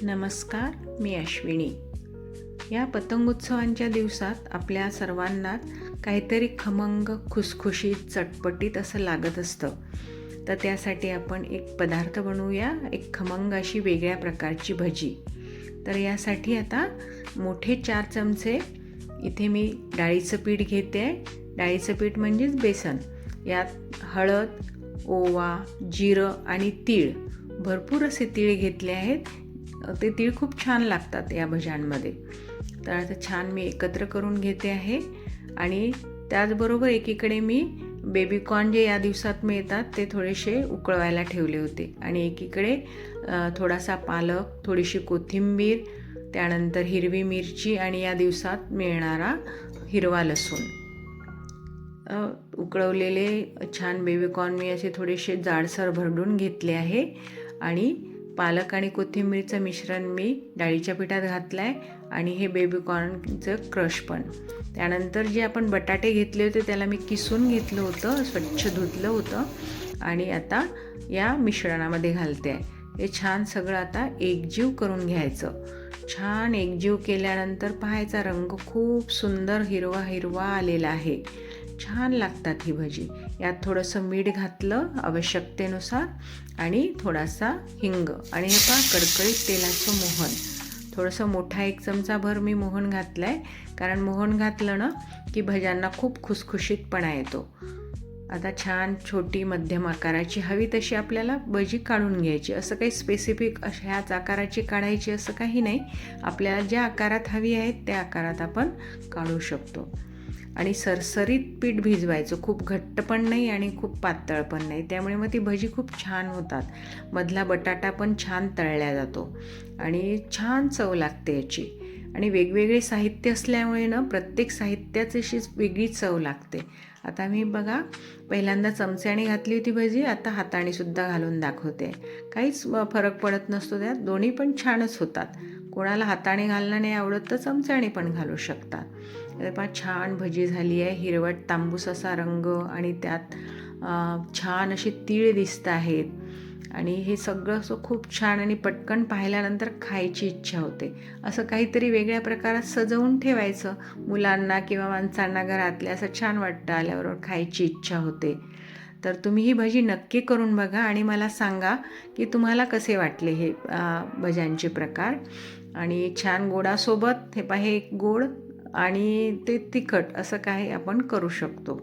नमस्कार, मी अश्विनी. या पतंगोत्सवांच्या दिवसात आपल्या सर्वांनाच काहीतरी खमंग, खुसखुशीत, चटपटीत असं लागत असतं. तर त्यासाठी आपण एक पदार्थ बनवूया, एक खमंग अशी वेगळ्या प्रकारची भजी. तर यासाठी आता मोठे 4 चमचे इथे मी डाळीचं पीठ घेते आहे. डाळीचं पीठ म्हणजेच बेसन. यात हळद, ओवा, जिरं आणि तीळ, भरपूर असे तीळ घेतले आहेत. ते तीळ खूप छान लागतात या भज्यांमध्ये. तर आता छान मी एकत्र करून घेते आहे. आणि त्याचबरोबर एकीकडे मी बेबीकॉर्न जे या दिवसात मिळतात ते थोडेसे उकळवायला ठेवले होते. आणि एकीकडे थोडासा पालक, थोडीशी कोथिंबीर, त्यानंतर हिरवी मिरची आणि या दिवसात मिळणारा हिरवा लसूण. उकळवलेले छान बेबीकॉर्न मी असे थोडेसे जाडसर भरडून घेतले आहे. आणि पालक आणि कोथिंबीरचं मिश्रण मी डाळीच्या पिठात घातलं आहे. आणि हे बेबीकॉर्नचं क्रश पण. त्यानंतर जे आपण बटाटे घेतले होते त्याला मी किसून घेतलं होतं, स्वच्छ धुतलं होतं. आणि आता या मिश्रणामध्ये घालते आहे. हे छान सगळं आता एकजीव करून घ्यायचं. छान एकजीव केल्यानंतर पाहायचा रंग खूप सुंदर हिरवा हिरवा आलेला आहे. छान लागतात ही भजी. यात थोडंसं मीठ घातलं आवश्यकतेनुसार आणि थोडासा हिंग आणि हे पहा कडकडीत तेलाचं मोहन. थोडंसं मोठा 1 चमचाभर मी मोहन घातलं आहे, कारण मोहन घातलं ना की भज्यांना खूप खुसखुशीतपणा येतो. आता छान छोटी मध्यम आकाराची हवी तशी आपल्याला भजी काढून घ्यायची. असं काही स्पेसिफिक ह्याच आकाराची काढायची असं काही नाही. आपल्याला ज्या आकारात हवी आहेत त्या आकारात आपण काढू शकतो. आणि सरसरीत पीठ भिजवायचं, खूप घट्ट पण नाही आणि खूप पातळ पण नाही. त्यामुळे मग ती भजी खूप छान होतात. मधला बटाटा पण छान तळला जातो आणि छान चव लागते याची. आणि वेगवेगळे साहित्य असल्यामुळे ना प्रत्येक साहित्याची अशी वेगळी चव लागते. आता मी बघा पहिल्यांदा चमच्याने घातली होती भजी, आता हाताने सुद्धा घालून दाखवते. काहीच फरक पडत नसतो त्यात, दोन्ही पण छानच होतात. कोणाला हाताने घालणं नाही आवडत तर चमच्याने पण घालू शकतात. पहा छान भजी झाली आहे. हिरवट तांबूस असा रंग आणि त्यात छान असे तीळ दिसत आहेत. आणि हे सगळं असं खूप छान आणि पटकन पाहिल्यानंतर खायची इच्छा होते. असं काहीतरी वेगळ्या प्रकारात सजवून ठेवायचं मुलांना किंवा माणसांना घरातल्या, असं छान वाटतं, आल्याबरोबर खायची इच्छा होते. तर तुम्ही ही भजी नक्की करून बघा आणि मला सांगा की तुम्हाला कसे वाटले हे भज्यांचे प्रकार. आणि छान गोडासोबत हे पहा, हे गोड आणि ते तिखट असं काही आपण करू शकतो.